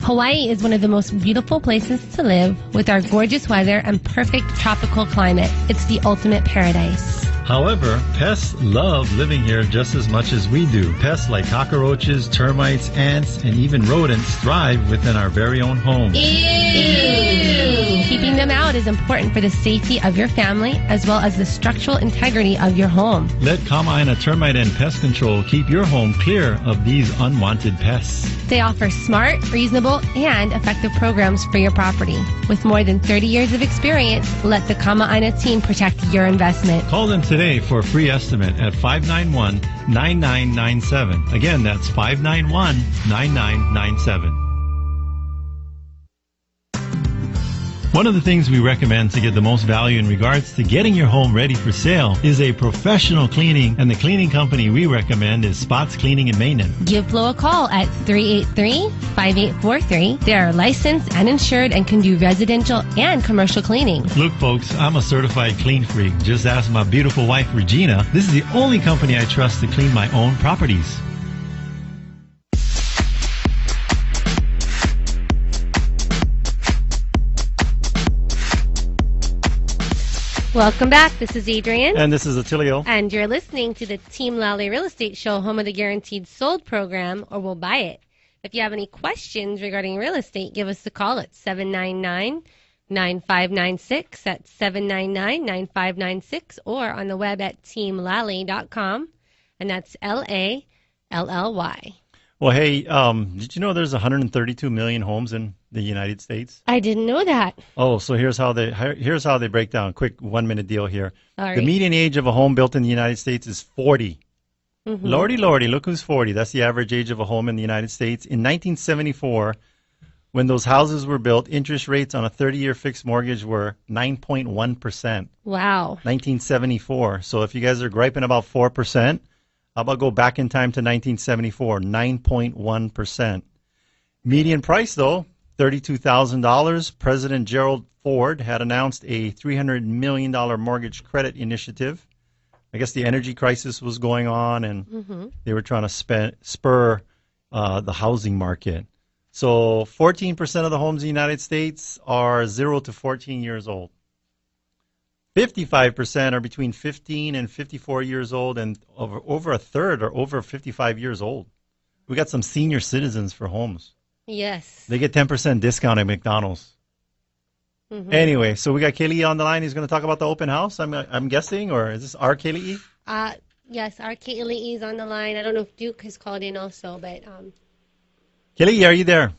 Hawaii is one of the most beautiful places to live with our gorgeous weather and perfect tropical climate. It's the ultimate paradise. However, pests love living here just as much as we do. Pests like cockroaches, termites, ants, and even rodents thrive within our very own homes. Ew! Keeping them out is important for the safety of your family as well as the structural integrity of your home. Let Kama'aina Termite and Pest Control keep your home clear of these unwanted pests. They offer smart, reasonable, and effective programs for your property. With more than 30 years of experience, let the Kama'aina team protect your investment. Call them today for a free estimate at 591-9997. Again, that's 591-9997. One of the things we recommend to get the most value in regards to getting your home ready for sale is a professional cleaning, and the cleaning company we recommend is Spots Cleaning and Maintenance. Give Flo a call at 383-5843. They are licensed and insured and can do residential and commercial cleaning. Look, folks, I'm a certified clean freak. Just ask my beautiful wife, Regina. This is the only company I trust to clean my own properties. Welcome back. This is Adrienne. And this is Attilio. And you're listening to the Team Lally Real Estate Show, home of the Guaranteed Sold program, or We'll Buy It. If you have any questions regarding real estate, give us a call at 799-9596. That's 799-9596, or on the web at teamlally.com. And that's Lally. Well, hey, did you know there's 132 million homes in the United States? I didn't know that. Oh, so here's how they break down. Quick 1 minute deal here. All right. The median age of a home built in the United States is 40. Mm-hmm. Lordy, look who's 40. That's the average age of a home in the United States. In 1974, when those houses were built, interest rates on a 30-year fixed mortgage were 9.1%. Wow. 1974. So if you guys are griping about 4%, how about go back in time to 1974, 9.1%. Median price, though, $32,000. President Gerald Ford had announced a $300 million mortgage credit initiative. I guess the energy crisis was going on, and they were trying to spur the housing market. So 14% of the homes in the United States are 0 to 14 years old. 55% are between 15 and 54 years old, and over a third are over 55 years old. We got some senior citizens for homes. Yes. They get 10% discount at McDonald's. Anyway, so we got Kaylee on the line. He's going to talk about the open house, I'm guessing, or is this our Kaylee? Yes, our Kaylee is on the line. I don't know if Duke has called in also, but Kaylee, are you there?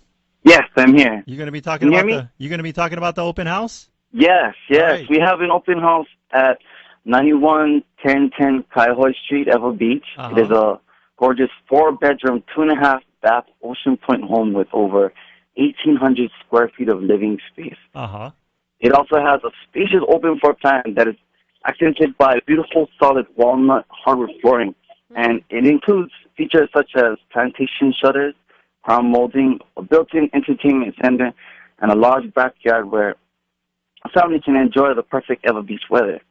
Yes, I'm here. You're going to be talking about the open house? Yes. Right. We have an open house at 911010 Kaiahoi Street, Evo Beach. It is a gorgeous 4-bedroom, 2.5-bath Ocean Point home with over 1,800 square feet of living space. It also has a spacious open floor plan that is accented by beautiful solid walnut hardwood flooring, and it includes features such as plantation shutters, crown molding, a built-in entertainment center, and a large backyard where a family can enjoy the perfect Ever Beach weather.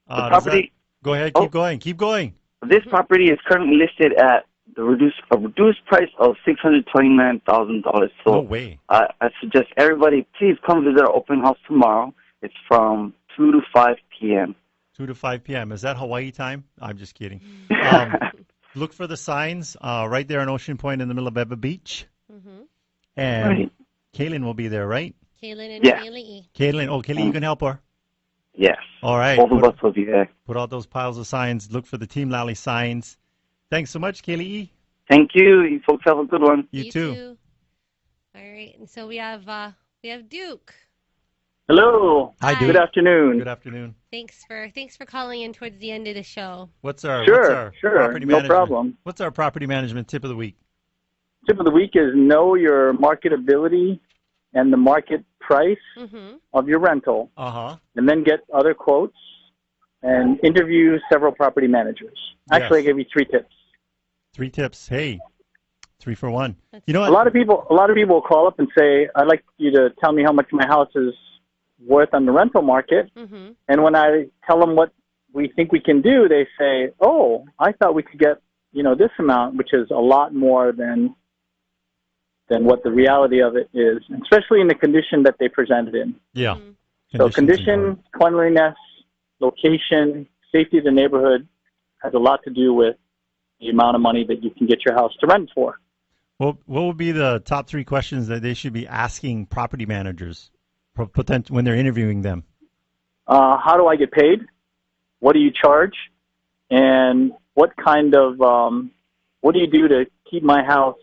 The property. Go ahead. Keep going. This property is currently listed at a reduced price of $629,000. So no way. I suggest everybody please come visit our open house tomorrow. It's from 2 to 5 p.m. 2 to 5 p.m. Is that Hawaii time? I'm just kidding. Look for the signs right there on Ocean Point in the middle of Ever Beach. Mm-hmm. And Right. Kaylin will be there, right? Kaylin and Yeah. Kaylee. Kaylin, you can help her. Yes. All right. Both of us will be there. Put out those piles of signs. Look for the Team Lally signs. Thanks so much, Kaylee. Thank you. You folks have a good one. You too. All right, and so we have Duke. Hello. Hi, Duke. Good afternoon. Good afternoon. Thanks for calling in towards the end of the show. What's our Sure. property No management? problem. What's our property management tip of the week? Tip of the week is know your marketability and the market price Mm-hmm. of your rental, Uh-huh. and then get other quotes and interview several property managers. Actually, Yes. I gave you 3 tips. 3 tips. Hey, 3 for 1. You know what? A lot of people will call up and say, "I'd like you to tell me how much my house is worth on the rental market." Mm-hmm. And when I tell them what we think we can do, they say, "Oh, I thought we could get this amount," which is a lot more than what the reality of it is, especially in the condition that they presented in. Yeah. So Conditions condition, important. cleanliness, location, safety of the neighborhood has a lot to do with the amount of money that you can get your house to rent for. Well, what would be the top 3 questions that they should be asking property managers when they're interviewing them? How do I get paid? What do you charge? And what kind of what do you do to keep my house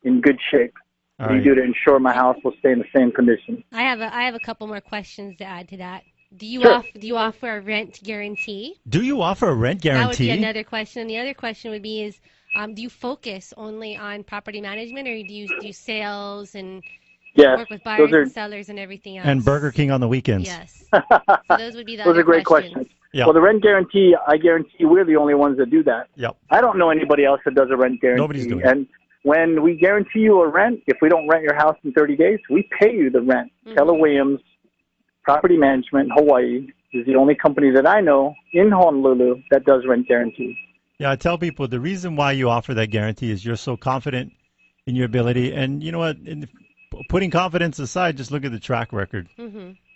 in good shape? What do you do to ensure my house will stay in the same condition? I have a couple more questions to add to that. Do you Sure. do you offer a rent guarantee? Do you offer a rent That would guarantee? be another question. And the other question would be do you focus only on property management, or do you do sales and Yes, work with buyers those are and sellers and everything else? And Burger King on the weekends. Yes. So those would be the those other are great questions. Yep. Well, the rent guarantee, I guarantee we're the only ones that do that. Yep. I don't know anybody else that does a rent guarantee. Nobody's doing it. And when we guarantee you a rent, if we don't rent your house in 30 days, we pay you the rent. Mm-hmm. Keller Williams Property Management Hawaii is the only company that I know in Honolulu that does rent guarantees. Yeah, I tell people the reason why you offer that guarantee is you're so confident in your ability. And you know what? Putting confidence aside, just look at the track record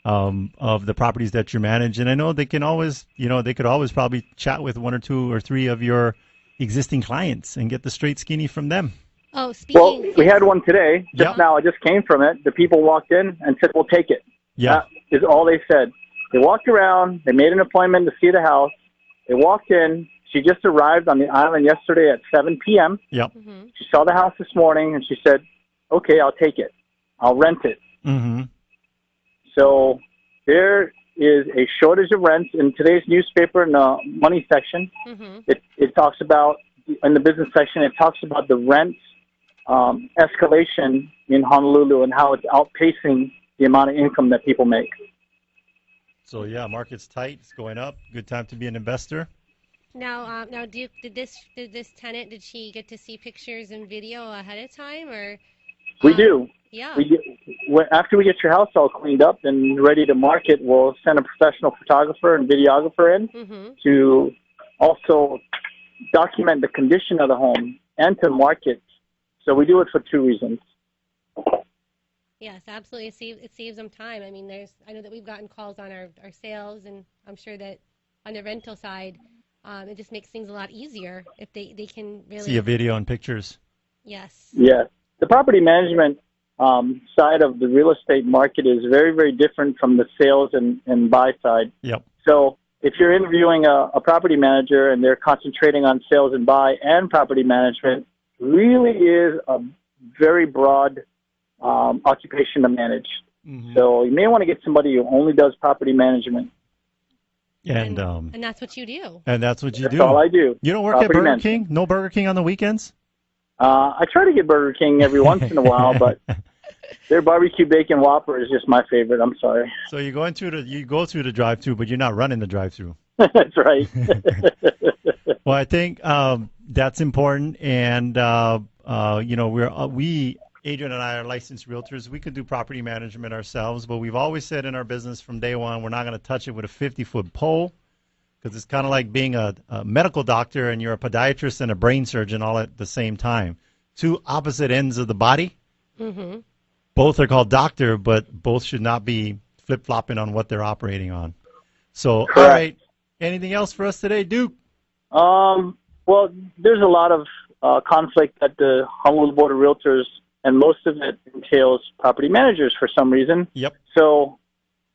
of the properties that you manage. And I know they can always, they could always probably chat with 1 or 2 or 3 of your existing clients and get the straight skinny from them. Oh, speaking. Well, we had one today. Just Yep. now, I just came from it. The people walked in and said, "We'll take it." Yeah. That is all they said. They walked around. They made an appointment to see the house. They walked in. She just arrived on the island yesterday at 7 p.m. Yep. Mm-hmm. She saw the house this morning, and she said, "Okay, I'll take it. I'll rent it." Mm-hmm. So there is a shortage of rents in today's newspaper in the money section. Mm-hmm. It talks about, in the business section, it talks about the rent escalation in Honolulu and how it's outpacing the amount of income that people make. So, yeah, market's tight. It's going up. Good time to be an investor. Now, Duke, did this tenant, did she get to see pictures and video ahead of time, or? We do. Yeah. We do. After we get your house all cleaned up and ready to market, we'll send a professional photographer and videographer in Mm-hmm. to also document the condition of the home and to market. So we do it for 2 reasons. Yes, absolutely. It saves them time. I mean, I know that we've gotten calls on our sales, and I'm sure that on the rental side, it just makes things a lot easier if they can really See a video and pictures. Yes. Yeah. The property management side of the real estate market is very, very different from the sales and buy side. Yep. So if you're interviewing a property manager and they're concentrating on sales and buy and property management, really is a very broad occupation to manage. Mm-hmm. So you may want to get somebody who only does property management. And that's what you do. And that's what you That's do. all I do. You don't work Property at Burger management. King? No Burger King on the weekends? I try to get Burger King every once in a while, but their barbecue bacon Whopper is just my favorite. I'm sorry. So you go through the drive-thru, but you're not running the drive-thru. That's right. Well, I think that's important, and we Adrienne and I are licensed realtors. We could do property management ourselves, but we've always said in our business from day one, we're not going to touch it with a 50-foot pole, because it's kind of like being a medical doctor and you're a podiatrist and a brain surgeon all at the same time. Two opposite ends of the body. Mm-hmm. Both are called doctor, but both should not be flip-flopping on what they're operating on. So, Correct. All right. Anything else for us today, Duke? Well, there's a lot of conflict at the Honolulu Board of Realtors, and most of it entails property managers for some reason. Yep. So,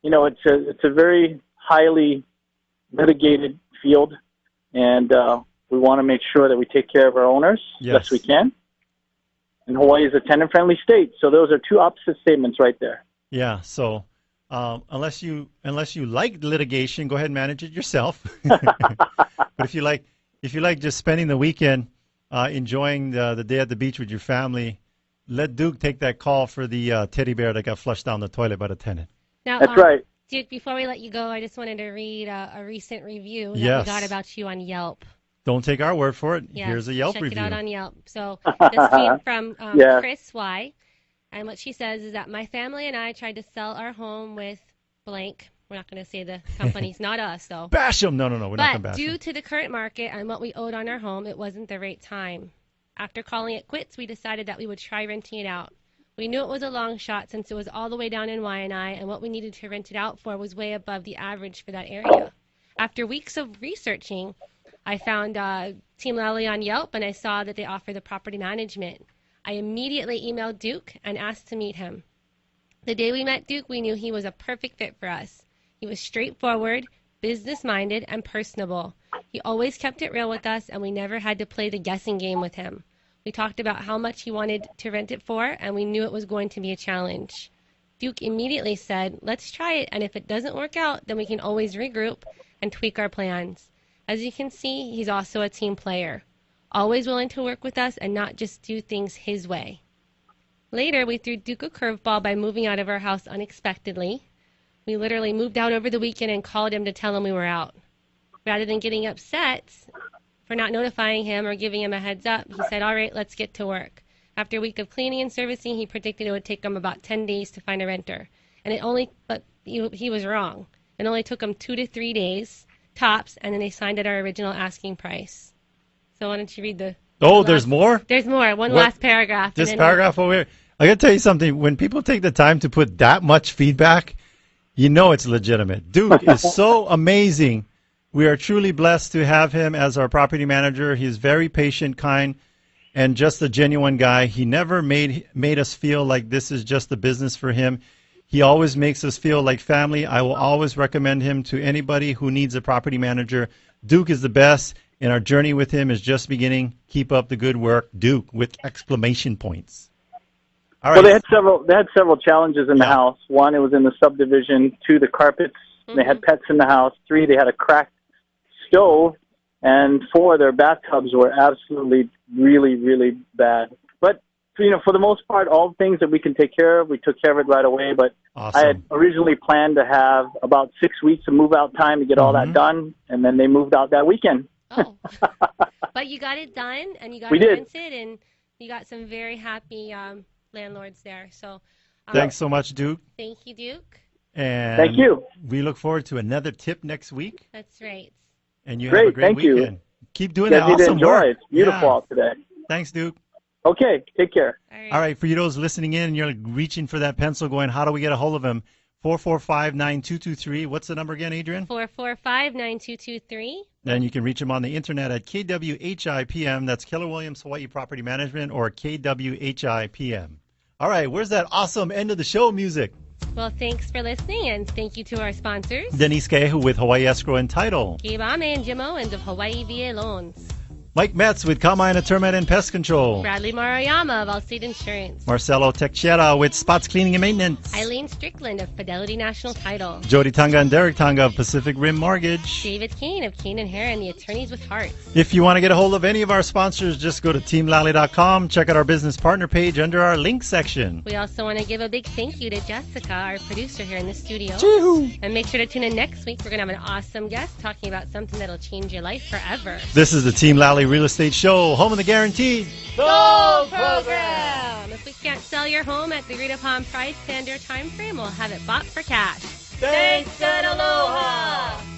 it's a very highly litigated field, and we want to make sure that we take care of our owners best we can. And Hawaii is a tenant-friendly state, so those are two opposite statements right there. Yeah. So, unless you like litigation, go ahead and manage it yourself. But if you like just spending the weekend enjoying the day at the beach with your family, let Duke take that call for the teddy bear that got flushed down the toilet by the tenant. Now, that's right. Duke, before we let you go, I just wanted to read a recent review that Yes. we got about you on Yelp. Don't take our word for it. Yes, Here's a Yelp check review. Check it out on Yelp. So this came from Chris Y. And what she says is that my family and I tried to sell our home with blank. We're not going to say the companies, not us, though. Bash them. No, we're not going to But bash due them. to the current market and what we owed on our home, it wasn't the right time. After calling it quits, we decided that we would try renting it out. We knew it was a long shot since it was all the way down in Waianae, and what we needed to rent it out for was way above the average for that area. After weeks of researching, I found Team Lally on Yelp, and I saw that they offer the property management. I immediately emailed Duke and asked to meet him. The day we met Duke, we knew he was a perfect fit for us. He was straightforward, business-minded, and personable. He always kept it real with us, and we never had to play the guessing game with him. We talked about how much he wanted to rent it for, and we knew it was going to be a challenge. Duke immediately said, let's try it, and if it doesn't work out, then we can always regroup and tweak our plans. As you can see, he's also a team player, always willing to work with us and not just do things his way. Later, we threw Duke a curveball by moving out of our house unexpectedly. We literally moved out over the weekend and called him to tell him we were out. Rather than getting upset for not notifying him or giving him a heads up, he said, all right, let's get to work. After a week of cleaning and servicing, he predicted it would take him about 10 days to find a renter. And he was wrong. It only took him 2 to 3 days, tops, and then they signed at our original asking price. So why don't you read the... There's more? There's more. Last paragraph. This paragraph over here. I got to tell you something. When people take the time to put that much feedback, you know it's legitimate. Duke is so amazing. We are truly blessed to have him as our property manager. He's very patient, kind, and just a genuine guy. He never made us feel like this is just a business for him. He always makes us feel like family. I will always recommend him to anybody who needs a property manager. Duke is the best, and our journey with him is just beginning. Keep up the good work, Duke, with exclamation points. All right. Well, they had several challenges in the house. One, it was in the subdivision. 2, the carpets. Mm-hmm. They had pets in the house. 3, they had a cracked stove. And 4, their bathtubs were absolutely really, really bad. But, for the most part, all things that we can take care of, we took care of it right away. But awesome. I had originally planned to have about 6 weeks of move-out time to get all that done, and then they moved out that weekend. Oh. But you got it done, and you got it rented, and you got some very happy landlords there. So thanks so much, Duke. Thank you, Duke. And thank you. We look forward to another tip next week. That's right. And you have a great weekend. You. Keep doing that awesome work. It's beautiful out today. Thanks, Duke. Okay, take care. All right, for you those listening in and you're reaching for that pencil going, how do we get a hold of him? 445-9223. What's the number again, Adrienne? 445-9223. And you can reach him on the internet at KWHIPM. That's Keller Williams Hawaii Property Management, or KWHIPM. All right, where's that awesome end of the show music? Well, thanks for listening, and thank you to our sponsors. Denise Kehu with Hawaii Escrow and Title. Gabe, Amey, and Jim Owens of Hawaii VA Loans. Mike Metz with Kamai Termite and Pest Control. Bradley Maruyama of Allstate Insurance. Marcelo Teixeira with Spots Cleaning and Maintenance. Eileen Strickland of Fidelity National Title. Jody Tonga and Derek Tonga of Pacific Rim Mortgage. David Kane of Kane & Heron, the attorneys with hearts. If you want to get a hold of any of our sponsors, just go to teamlally.com. Check out our business partner page under our link section. We also want to give a big thank you to Jessica, our producer here in the studio. Choo-hoo. And make sure to tune in next week. We're going to have an awesome guest talking about something that'll change your life forever. This is the Team Lally Real Estate Show, home of the guaranteed Gold Program. you can't sell your home at the agreed-upon price and your time frame, we'll have it bought for cash. Thanks and aloha!